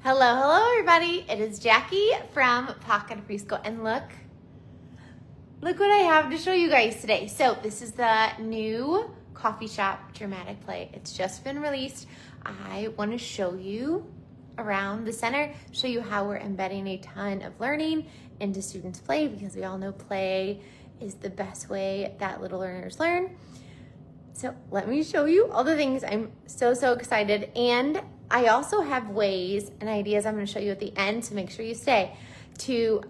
Hello everybody. It is Jackie from Pocket Preschool, and look what I have to show you guys today. So this is the new coffee shop dramatic play. It's just been released. I want to show you around the center, show you how we're embedding a ton of learning into students' play, because we all know play is the best way that little learners learn. So let me show you all the things. I'm so excited. And I also have ways and ideas I'm going to show you at the end, so make sure you stay, to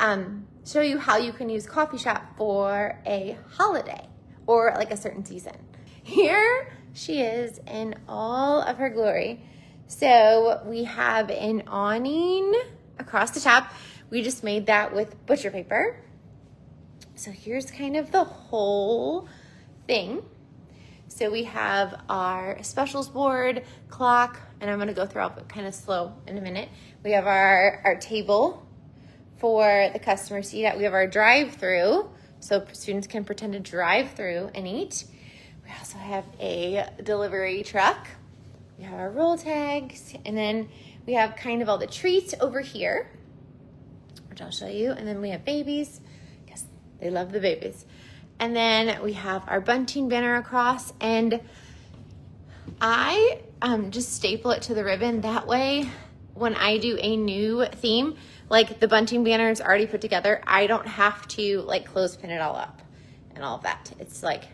show you how you can use Coffee Shop for a holiday or like a certain season. Here she is in all of her glory. So we have an awning across the top. We just made that with butcher paper. So here's kind of the whole thing. So we have our specials board, clock, and I'm gonna go through it kind of slow in a minute. We have our table for the customer seat. We have our drive-through, so students can pretend to drive through and eat. We also have a delivery truck. We have our roll tags, and then we have kind of all the treats over here, which I'll show you. And then we have babies, because they love the babies. And then we have our bunting banner across, and I just staple it to the ribbon. That way, when I do a new theme, like the bunting banner is already put together, I don't have to like clothespin it all up and all of that. It's like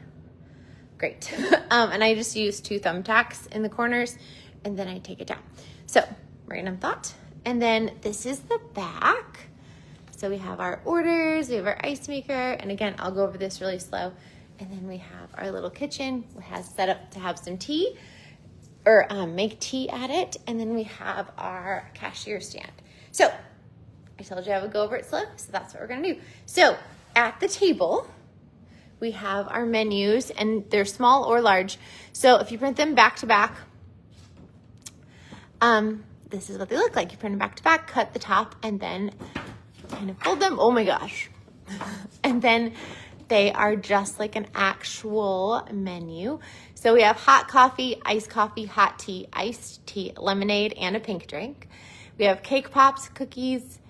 great. And I just use 2 thumbtacks in the corners, and then I take it down. So random thought. And then this is the back. So we have our orders, we have our ice maker, and again, I'll go over this really slow. And then we have our little kitchen, which has set up to have some tea, or make tea at it. And then we have our cashier stand. So I told you I would go over it slow, so that's what we're gonna do. So at the table, we have our menus, and they're small or large. So if you print them back to back, this is what they look like. You print them back to back, cut the top, and then kind of fold them. Oh my gosh. And then they are just like an actual menu. So we have hot coffee, iced coffee, hot tea, iced tea, lemonade, and a pink drink. We have cake pops, cookies,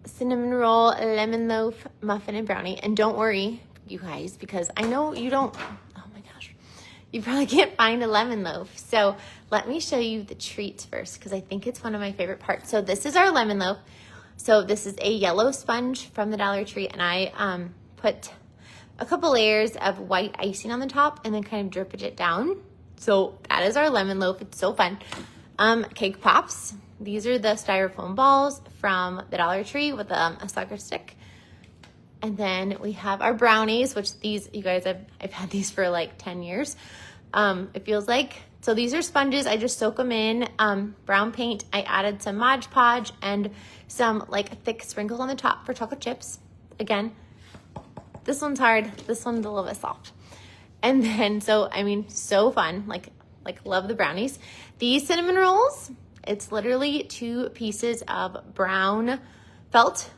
cinnamon roll, lemon loaf, muffin, and brownie. And don't worry, you guys, because I know you don't, oh my gosh, you probably can't find a lemon loaf. So let me show you the treats first, because I think it's one of my favorite parts. So this is our lemon loaf. So this is a yellow sponge from the Dollar Tree, and I put a couple layers of white icing on the top and then kind of dripped it down. So that is our lemon loaf. It's so fun. Cake pops. These are the styrofoam balls from the Dollar Tree with a sucker stick. And then we have our brownies, which these, you guys, I've had these for like 10 years. It feels like. So these are sponges. I just soak them in brown paint. I added some Mod Podge and some like thick sprinkles on the top for chocolate chips. Again, this one's hard. This one's a little bit soft. And then, so, I mean, so fun. Like love the brownies. These cinnamon rolls, it's literally 2 pieces of brown felt,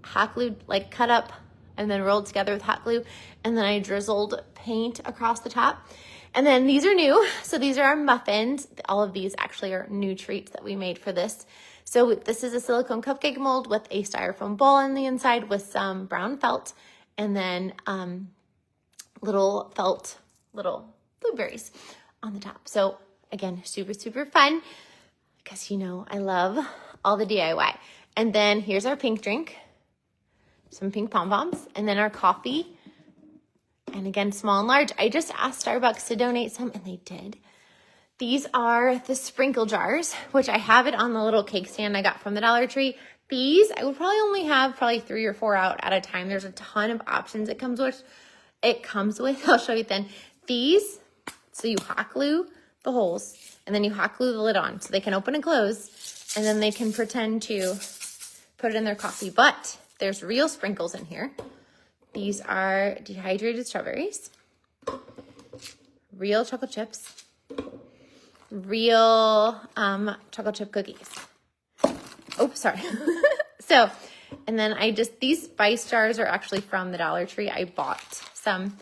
hot glued, like cut up and then rolled together with hot glue. And then I drizzled paint across the top. And then these are new. So these are our muffins. All of these actually are new treats that we made for this. So this is a silicone cupcake mold with a styrofoam ball on the inside with some brown felt, and then little blueberries on the top. So again, super fun, because you know I love all the DIY. And then here's our pink drink, some pink pom-poms, and then our coffee. And again, small and large. I just asked Starbucks to donate some, and they did. These are the sprinkle jars, which I have it on the little cake stand I got from the Dollar Tree. These, I would probably only have 3 or 4 out at a time. There's a ton of options it comes with. I'll show you then. These, so you hot glue the holes, and then you hot glue the lid on so they can open and close, and then they can pretend to put it in their coffee. But there's real sprinkles in here. These are dehydrated strawberries, real chocolate chips, real chocolate chip cookies. Oh, sorry. So, and then these spice jars are actually from the Dollar Tree. I bought some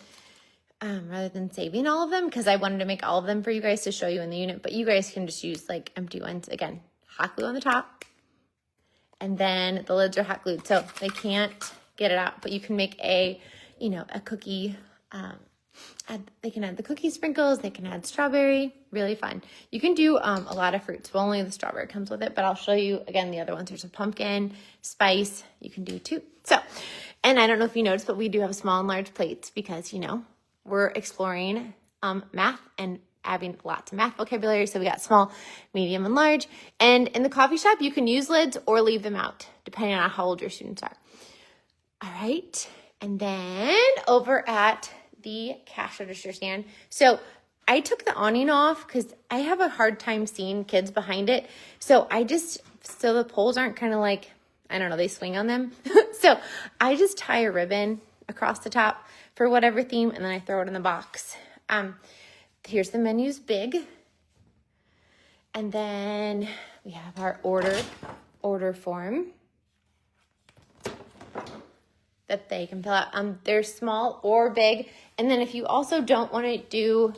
rather than saving all of them, because I wanted to make all of them for you guys to show you in the unit. But you guys can just use like empty ones. Again, hot glue on the top, And then the lids are hot glued, so they can't get it out. But you can make a cookie. They can add the cookie sprinkles. They can add strawberry. Really fun. You can do a lot of fruits, but only the strawberry comes with it. But I'll show you again the other ones. There's a pumpkin, spice. You can do too. So, and I don't know if you noticed, but we do have small and large plates because we're exploring math and having lots of math vocabulary. So we got small, medium, and large. And in the coffee shop, you can use lids or leave them out, depending on how old your students are. All right. And then over at the cash register stand. So I took the awning off because I have a hard time seeing kids behind it. So the poles aren't kind of like, I don't know, they swing on them. So I just tie a ribbon across the top for whatever theme, and then I throw it in the box. Here's the menus big. And then we have our order form that they can fill out. They're small or big. And then if you also don't want to do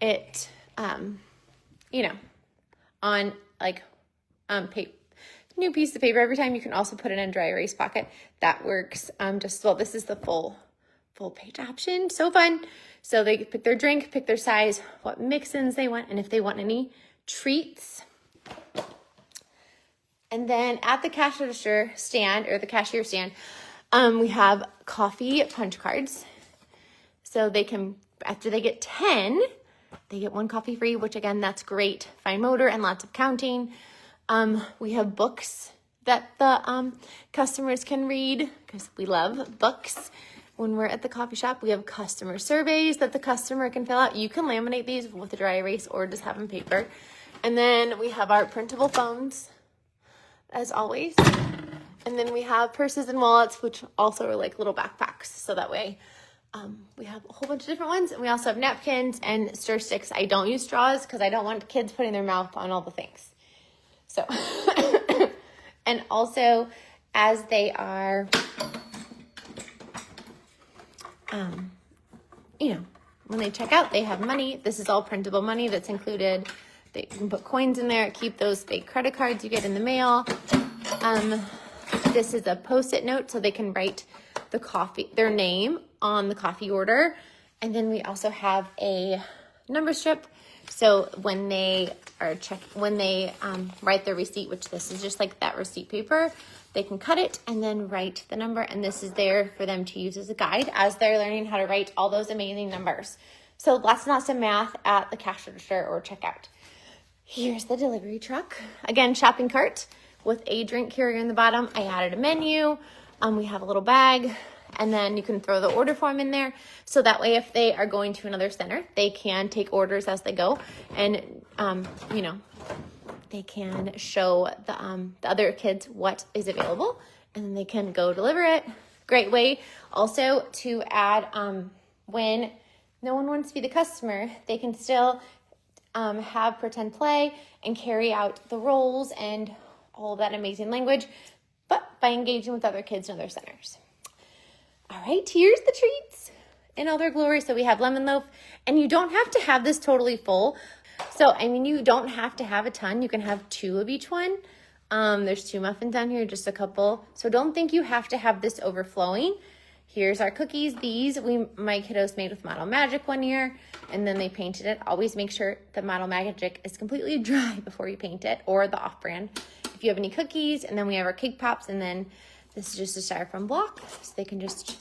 it, on like new piece of paper every time, you can also put it in a dry erase pocket. That works just well. This is the full page option. So fun. So they pick their drink, pick their size, what mix-ins they want, and if they want any treats. And then at the cash register stand or the cashier stand, we have coffee punch cards. So they can, after they get 10, they get 1 coffee free, which again, that's great. Fine motor and lots of counting. We have books that the customers can read because we love books. When we're at the coffee shop, we have customer surveys that the customer can fill out. You can laminate these with a dry erase or just have them paper. And then we have our printable phones, as always. And then we have purses and wallets, which also are like little backpacks. So that way we have a whole bunch of different ones. And we also have napkins and stir sticks. I don't use straws because I don't want kids putting their mouth on all the things. So, and also as they are, when they check out, they have money. This is all printable money that's included. They can put coins in there, keep those fake credit cards you get in the mail. This is a Post-it note, so they can write their name on the coffee order. And then we also have a number strip. So when they write their receipt, which this is just like that receipt paper, they can cut it and then write the number. And this is there for them to use as a guide as they're learning how to write all those amazing numbers. So lots and lots of math at the cash register or checkout. Here's the delivery truck. Again, shopping cart with a drink carrier in the bottom. I added a menu. We have a little bag. And then you can throw the order form in there. So that way, if they are going to another center, they can take orders as they go. And, they can show the other kids what is available. And then they can go deliver it. Great way also to add, when no one wants to be the customer, they can still have pretend play and carry out the roles and all that amazing language, but by engaging with other kids in other centers. All right, here's the treats in all their glory. So we have lemon loaf, and you don't have to have this totally full. So, you don't have to have a ton. You can have 2 of each one. There's 2 muffins down here, just a couple. So don't think you have to have this overflowing. Here's our cookies. My kiddos made with Model Magic one year, and then they painted it. Always make sure the Model Magic is completely dry before you paint it, or the off-brand. If you have any cookies, and then we have our cake pops, and then this is just a styrofoam block, so they can just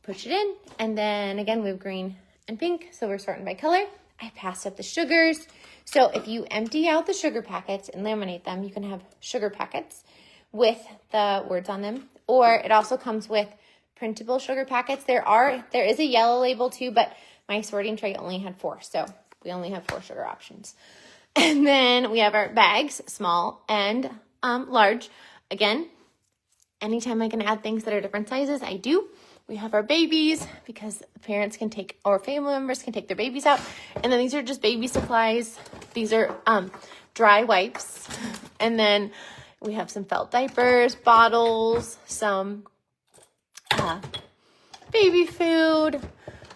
push it in. And then again, we have green and pink, so we're sorting by color. I passed up the sugars. So if you empty out the sugar packets and laminate them, you can have sugar packets with the words on them. Or it also comes with printable sugar packets. There is a yellow label too, but my sorting tray only had 4, so we only have 4 sugar options. And then we have our bags, small and large. Again, anytime I can add things that are different sizes, I do. We have our babies because parents can take, or family members can take their babies out. And then these are just baby supplies. These are dry wipes. And then we have some felt diapers, bottles, some baby food,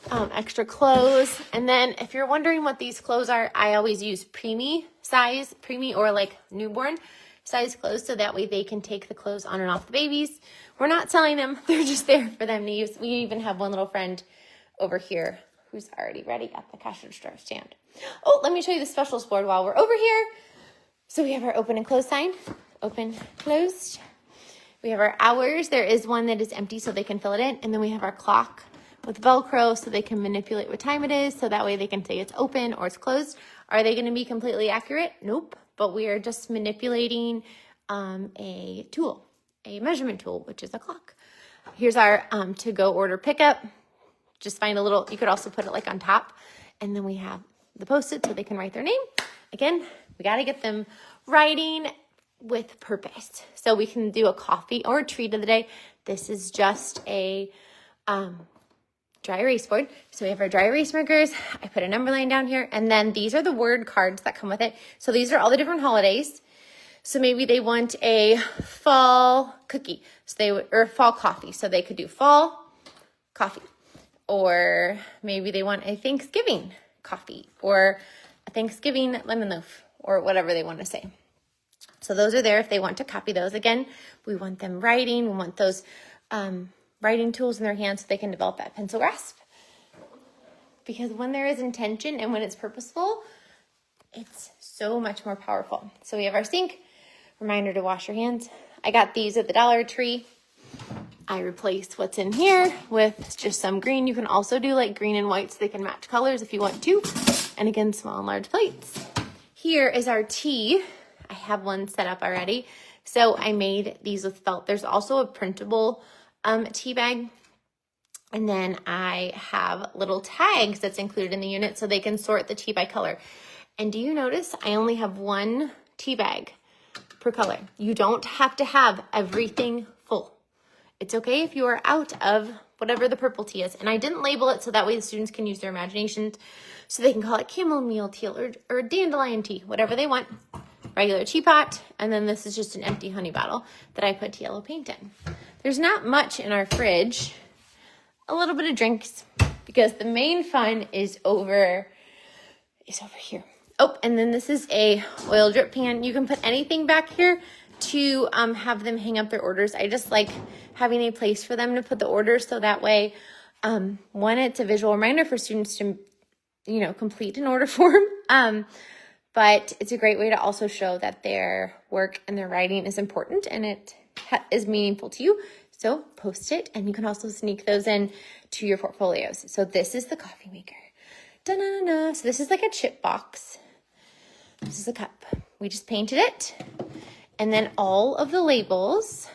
extra clothes. And then if you're wondering what these clothes are, I always use preemie size, preemie or like newborn. size clothes so that way they can take the clothes on and off the babies. We're not selling them. They're just there for them to use. We even have one little friend over here who's already ready at the cash register stand. Oh, let me show you the specials board while we're over here. So we have our open and close sign. Open, closed. We have our hours. There is one that is empty so they can fill it in. And then we have our clock with Velcro so they can manipulate what time it is. So that way they can say it's open or it's closed. Are they going to be completely accurate? Nope. But we are just manipulating a tool, a measurement tool, which is a clock. Here's our to-go order pickup. Just find a little, you could also put it like on top. And then we have the Post-it so they can write their name. Again, we got to get them writing with purpose. So we can do a coffee or a treat of the day. This is just a dry erase board. So we have our dry erase markers. I put a number line down here. And then these are the word cards that come with it. So these are all the different holidays. So maybe they want a fall cookie. So they would, or fall coffee. So they could do fall coffee. Or maybe they want a Thanksgiving coffee or a Thanksgiving lemon loaf or whatever they want to say. So those are there if they want to copy those. Again, we want them writing. We want those writing tools in their hands so they can develop that pencil grasp. Because when there is intention and when it's purposeful, it's so much more powerful. So we have our sink, reminder to wash your hands. I got these at the Dollar Tree. I replaced what's in here with just some green. You can also do like green and white so they can match colors if you want to. And again, small and large plates. Here is our tea. I have one set up already. So I made these with felt. There's also a printable tea bag. And then I have little tags that's included in the unit so they can sort the tea by color. And do you notice I only have one tea bag per color? You don't have to have everything full. It's okay if you are out of whatever the purple tea is. And I didn't label it so that way the students can use their imagination so they can call it chamomile tea or dandelion tea, whatever they want. Regular teapot, and then this is just an empty honey bottle that I put yellow paint in. There's not much in our fridge. A little bit of drinks because the main fun is over here. Oh, and then this is a oil drip pan. You can put anything back here to have them hang up their orders. I just like having a place for them to put the orders so that way, one, it's a visual reminder for students to, complete an order form. But it's a great way to also show that their work and their writing is important and it is meaningful to you. So post it, and you can also sneak those in to your portfolios. So this is the coffee maker. Da-na-na-na. So this is like a chip box. This is a cup. We just painted it. And then all of the labels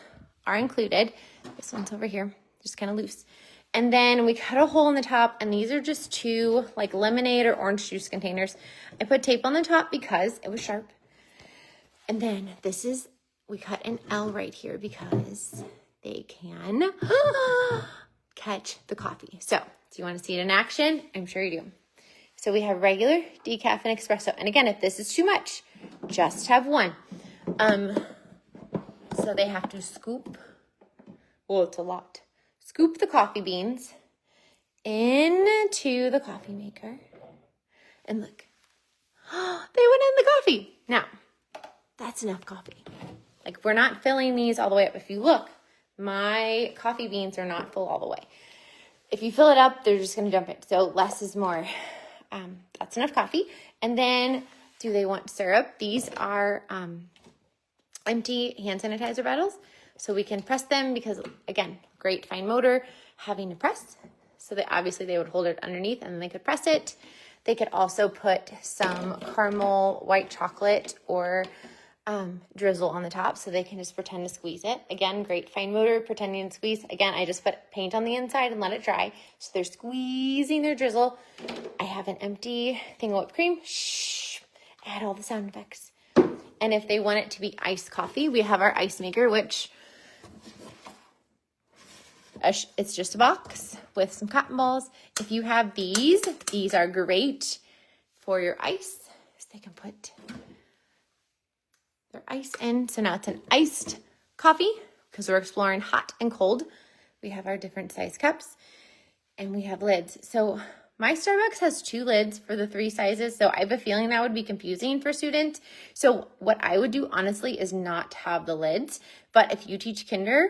are included. This one's over here, just kind of loose. And then we cut a hole in the top, and these are just two like lemonade or orange juice containers. I put tape on the top because it was sharp. And then we cut an L right here because they can catch the coffee. So do you want to see it in action? I'm sure you do. So we have regular, decaf, and espresso. And again, if this is too much, just have one. So they have to scoop. Well, it's a lot. Scoop the coffee beans into the coffee maker. And look, they went in the coffee. Now, that's enough coffee. Like, we're not filling these all the way up. If you look, my coffee beans are not full all the way. If you fill it up, they're just going to jump in. So less is more. That's enough coffee. And then, do they want syrup? These are empty hand sanitizer bottles. So we can press them because, again, great fine motor, having to press. So that obviously they would hold it underneath and then they could press it. They could also put some caramel white chocolate or drizzle on the top so they can just pretend to squeeze it. Again, great fine motor, pretending to squeeze. Again, I just put paint on the inside and let it dry. So they're squeezing their drizzle. I have an empty thing of whipped cream. Shh, add all the sound effects. And if they want it to be iced coffee, we have our ice maker, which it's just a box with some cotton balls. If you have these are great for your ice. So they can put their ice in. So now it's an iced coffee because we're exploring hot and cold. We have our different size cups and we have lids. So My Starbucks has 2 lids for the 3 sizes, so I have a feeling that would be confusing for students. So what I would do, honestly, is not have the lids. But if you teach kinder,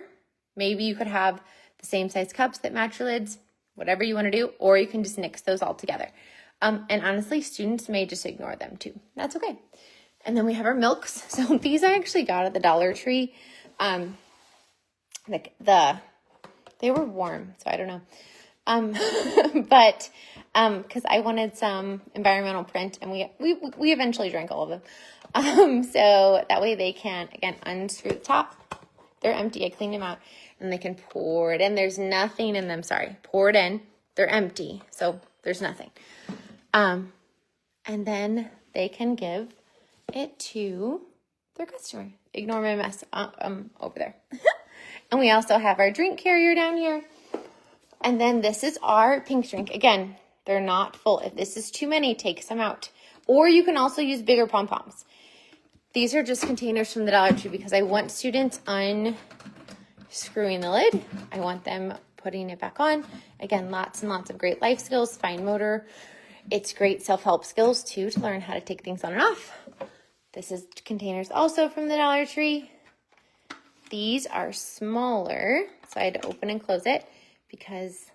maybe you could have the same size cups that match your lids, whatever you want to do, or you can just mix those all together. And honestly, students may just ignore them too. That's okay. And then we have our milks. So these I actually got at the Dollar Tree. They were warm, so I don't know. But because I wanted some environmental print, and we eventually drank all of them. So that way they can, again, unscrew the top. They're empty. I cleaned them out, and they can pour it in. There's nothing in them. Sorry, pour it in. They're empty, so there's nothing. And then they can give it to their customer. Ignore my mess over there. And we also have our drink carrier down here. And then this is our pink drink. Again, they're not full. If this is too many, take some out. Or you can also use bigger pom-poms. These are just containers from the Dollar Tree because I want students unscrewing the lid. I want them putting it back on. Again, lots and lots of great life skills, fine motor. It's great self-help skills too to learn how to take things on and off. This is containers also from the Dollar Tree. These are smaller, so I had to open and close it because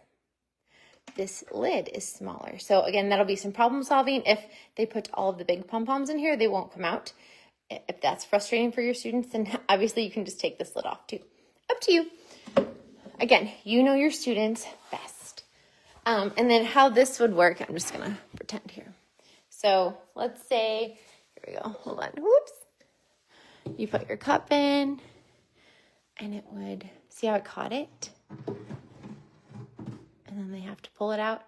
this lid is smaller. So again, that'll be some problem solving. If they put all of the big pom-poms in here, they won't come out. If that's frustrating for your students, then obviously you can just take this lid off too. Up to you. Again, you know your students best. And then how this would work, I'm just gonna pretend here. So let's say, here we go, hold on, whoops. You put your cup in, and it would, see how it caught it? And then they have to pull it out,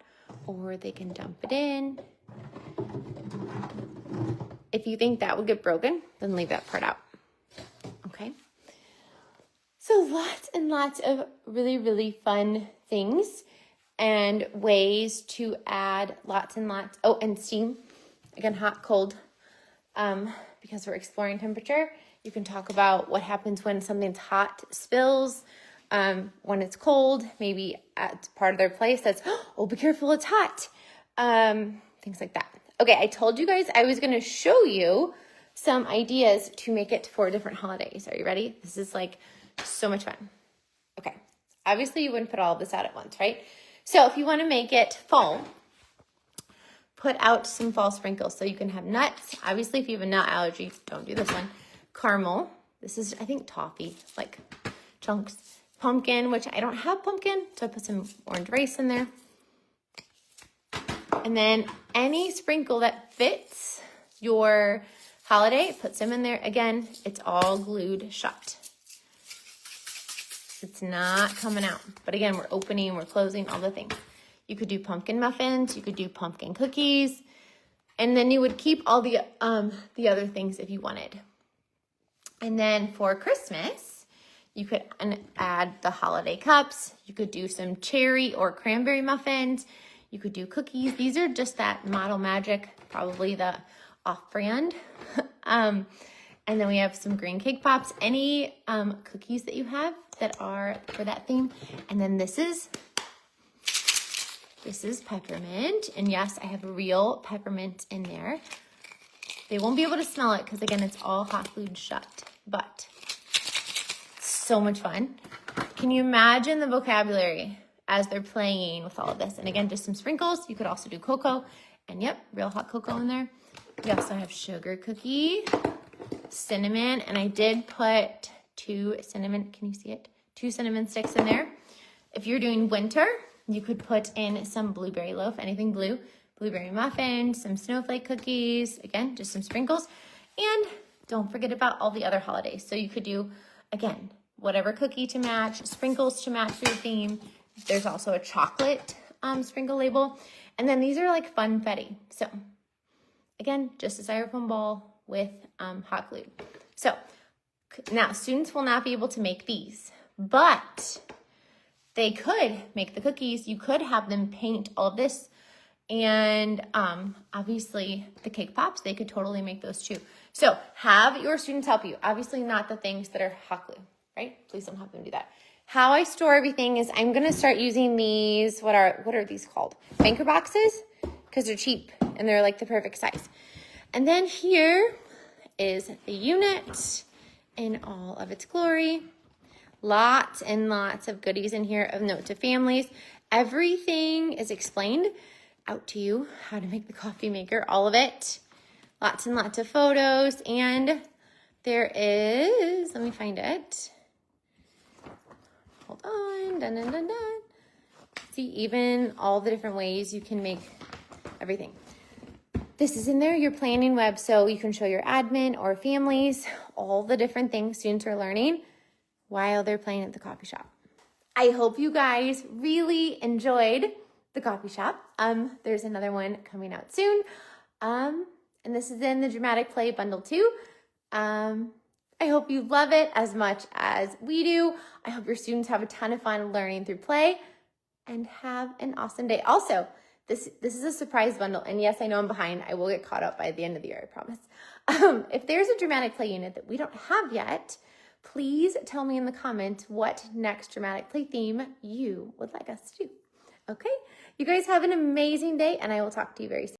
or they can dump it in. If you think that would get broken, then leave that part out, okay? So lots and lots of really, really fun things and ways to add lots and lots. Oh, and steam, again, hot, cold, because we're exploring temperature. You can talk about what happens when something's hot, spills, when it's cold, maybe at part of their place that's, oh, be careful, it's hot. Things like that. Okay, I told you guys I was going to show you some ideas to make it for different holidays. Are you ready? This is like so much fun. Okay, obviously you wouldn't put all of this out at once, right? So if you want to make it fall, put out some fall sprinkles. So you can have nuts. Obviously, if you have a nut allergy, don't do this one. Caramel. This is, I think, toffee, like chunks. Pumpkin, which I don't have pumpkin, so I put some orange rice in there. And then any sprinkle that fits your holiday, put some in there. Again, it's all glued shut. It's not coming out. But again, we're opening, we're closing, all the things. You could do pumpkin muffins, you could do pumpkin cookies, and then you would keep all the other things if you wanted. And then for Christmas, you could add the holiday cups. You could do some cherry or cranberry muffins. You could do cookies. These are just that Model Magic, probably the off-brand. And then we have some green cake pops. Any cookies that you have that are for that theme. And then this is peppermint. And yes, I have real peppermint in there. They won't be able to smell it because, again, it's all hot glued shut. But so much fun. Can you imagine the vocabulary as they're playing with all of this? And again, just some sprinkles. You could also do cocoa. And yep, real hot cocoa in there. We also have sugar cookie, cinnamon, and I did put 2 cinnamon, can you see it? 2 cinnamon sticks in there. If you're doing winter, you could put in some blueberry loaf, anything blue, blueberry muffin, some snowflake cookies, again, just some sprinkles. And don't forget about all the other holidays. So you could do, again, whatever cookie to match, sprinkles to match your theme. There's also a chocolate sprinkle label. And then these are like funfetti. So again, just a styrofoam ball with hot glue. So now students will not be able to make these, but they could make the cookies. You could have them paint all of this. And obviously the cake pops, they could totally make those too. So have your students help you. Obviously not the things that are hot glue, right? Please don't have them do that. how I store everything is I'm going to start using these, what are these called? Banker boxes, because they're cheap and they're like the perfect size. And then here is the unit in all of its glory. Lots and lots of goodies in here of note to families. Everything is explained out to you, how to make the coffee maker, all of it. Lots and lots of photos. And there is, let me find it. Hold on, dun, dun, dun, dun. See, even all the different ways you can make everything. This is in there, your planning web, so you can show your admin or families all the different things students are learning while they're playing at the coffee shop. I hope you guys really enjoyed the coffee shop. There's another one coming out soon. And this is in the Dramatic Play Bundle 2. I hope you love it as much as we do. I hope your students have a ton of fun learning through play and have an awesome day. Also, this is a surprise bundle. And yes, I know I'm behind. I will get caught up by the end of the year, I promise. If there's a Dramatic Play unit that we don't have yet, please tell me in the comments what next Dramatic Play theme you would like us to do. Okay? You guys have an amazing day, and I will talk to you very soon.